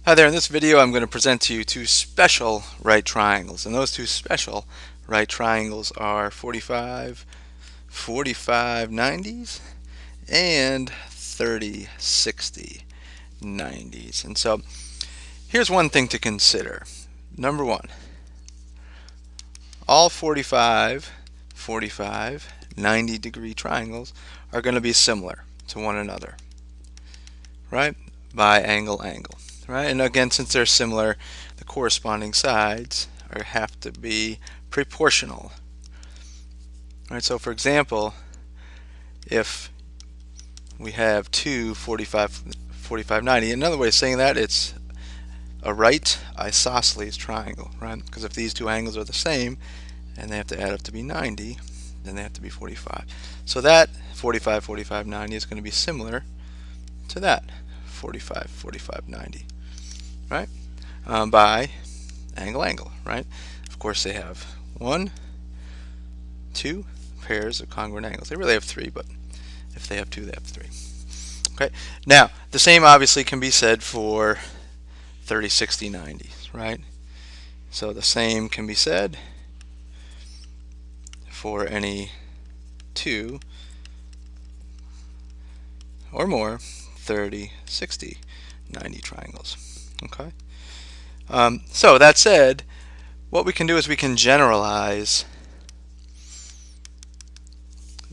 Hi there, in this video I'm going to present to you two special right triangles, and those two special right triangles are 45 90s and 30 60 90s. And so here's one thing to consider. Number one, all 45 90-degree triangles are going to be similar to one another, right? By angle. Right? And again, since they're similar, the corresponding sides have to be proportional. Right? So for example, if we have two 45 90, another way of saying that, it's a right isosceles triangle, right? Because if these two angles are the same and they have to add up to be 90, then they have to be 45. So that 45 90 is going to be similar to that 45 90. Right? By angle, right? Of course, they have one, two pairs of congruent angles. They really have three, but if they have two, they have three. Okay. Now, the same obviously can be said for 30, 60, 90, right? So the same can be said for any two or more 30, 60, 90 triangles. Okay. So that said, what we can do is we can generalize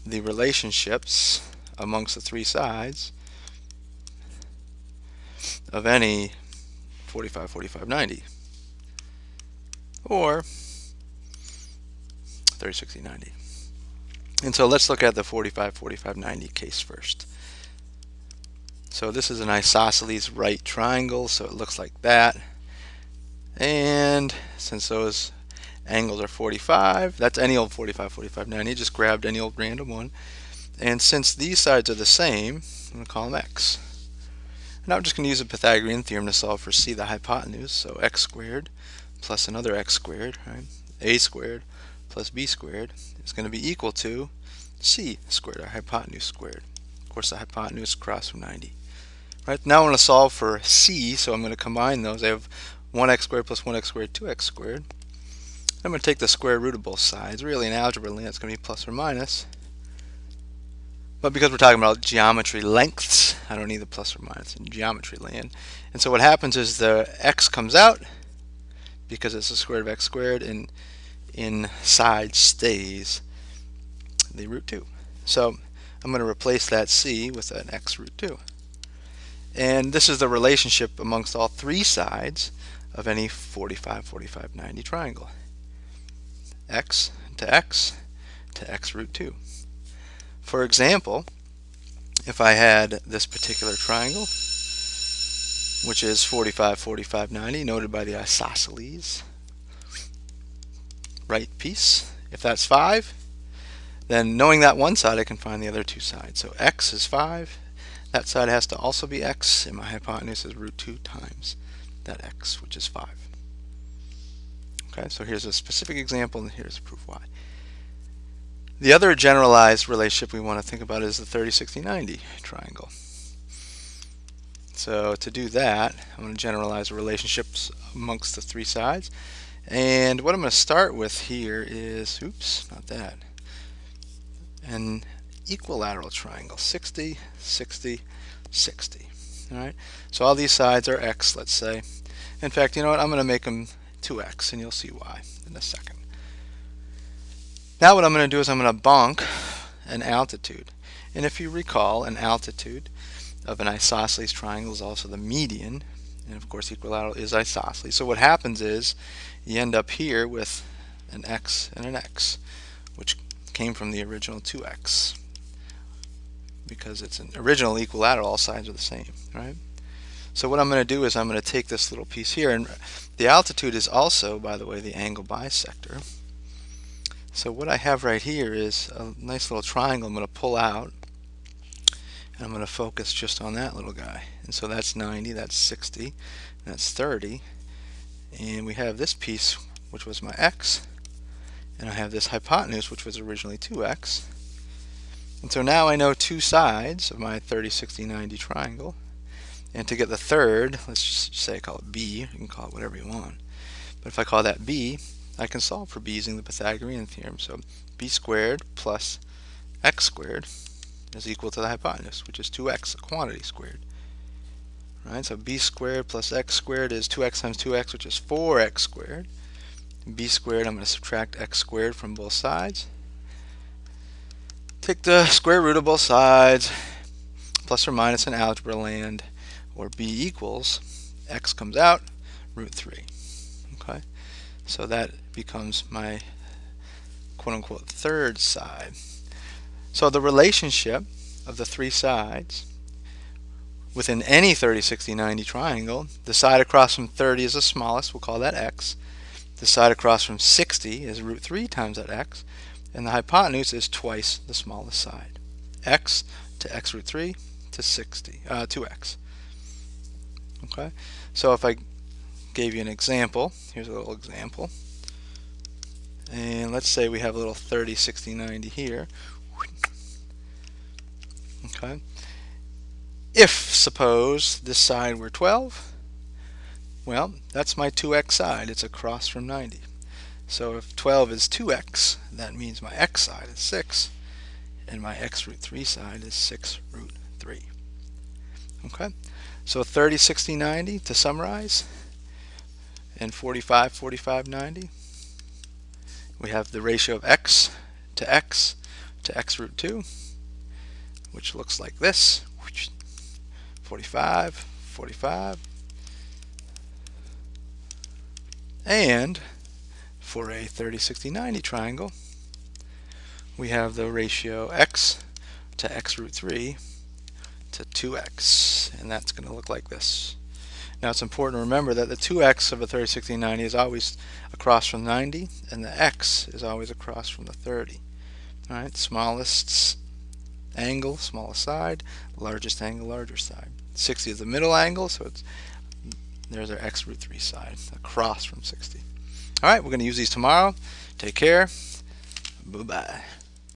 the relationships amongst the three sides of any 45 90 or 30 60 90. And so let's look at the 45 90 case first. So this is an isosceles right triangle, so it looks like that. And since those angles are 45, that's any old 45 90, just grabbed any old random one. And since these sides are the same, I'm going to call them x. Now I'm just going to use the Pythagorean theorem to solve for c, the hypotenuse. So x squared plus another x squared, right? A squared plus b squared is going to be equal to c squared, our hypotenuse squared. Of course, the hypotenuse across from 90. Right, now I want to solve for c, so I'm going to combine those. I have 1x squared plus 1x squared, 2x squared. I'm going to take the square root of both sides. Really, in algebra land, it's going to be plus or minus. But because we're talking about geometry lengths, I don't need the plus or minus in geometry land. And so what happens is the x comes out because it's the square root of x squared, and inside stays the root 2. So I'm going to replace that c with an x root 2. And this is the relationship amongst all three sides of any 45 90 triangle. X to x root 2. For example, if I had this particular triangle, which is 45 90, noted by the isosceles right piece, if that's 5, then knowing that one side, I can find the other two sides. So x is 5. That side has to also be x, and my hypotenuse is root 2 times that x, which is 5. Okay, so here's a specific example, and here's proof why. The other generalized relationship we want to think about is the 30 60 90 triangle. So to do that, I'm going to generalize the relationships amongst the three sides. And what I'm going to start with here is, oops, not that, an equilateral triangle, 60 60 60. Alright, so all these sides are x, let's say. In fact, you know what, I'm going to make them 2x, and you'll see why in a second. Now what I'm going to do is I'm going to bonk an altitude. And if you recall, an altitude of an isosceles triangle is also the median, and of course equilateral is isosceles. So what happens is you end up here with an x and an x, which came from the original 2x. Because it's an original equilateral, all sides are the same, right? So what I'm going to do is I'm going to take this little piece here, and the altitude is also, by the way, the angle bisector. So what I have right here is a nice little triangle I'm going to pull out, and I'm going to focus just on that little guy. And so that's 90, that's 60, that's 30, and we have this piece, which was my x, and I have this hypotenuse, which was originally 2x. And so now I know two sides of my 30 60 90 triangle, And to get the third, let's just say I call it b. You can call it whatever you want. But if I call that b, I can solve for b using the Pythagorean theorem. So b squared plus x squared is equal to the hypotenuse, which is 2x, a quantity squared. Right? So b squared plus x squared is 2x times 2x, which is 4x squared. B squared, I'm going to subtract x squared from both sides. Take the square root of both sides, plus or minus in algebra land, or b equals, x comes out, root 3. Okay, so that becomes my quote-unquote third side. So the relationship of the three sides within any 30, 60, 90 triangle, the side across from 30 is the smallest, we'll call that x. The side across from 60 is root 3 times that x, and the hypotenuse is twice the smallest side. X to x root 3 to 2x. Okay, so if I gave you an example, here's a little example, and let's say we have a little 30, 60, 90 here. Okay, if suppose this side were 12, well, that's my 2x side. It's across from 90. So if 12 is 2x, that means my x side is 6, and my x root 3 side is 6 root 3. Okay, so 30, 60, 90 to summarize, and 45, 45, 90. We have the ratio of x to x root 2, which looks like this. 45, 45. And for a 30, 60, 90 triangle, we have the ratio x to x root 3 to 2x, and that's going to look like this. Now it's important to remember that the 2x of a 30, 60, 90 is always across from 90, and the x is always across from the 30. Alright, smallest angle, smallest side, largest angle, larger side. 60 is the middle angle, so there's our x root 3 side, across from 60. Alright, we're going to use these tomorrow. Take care. Bye-bye.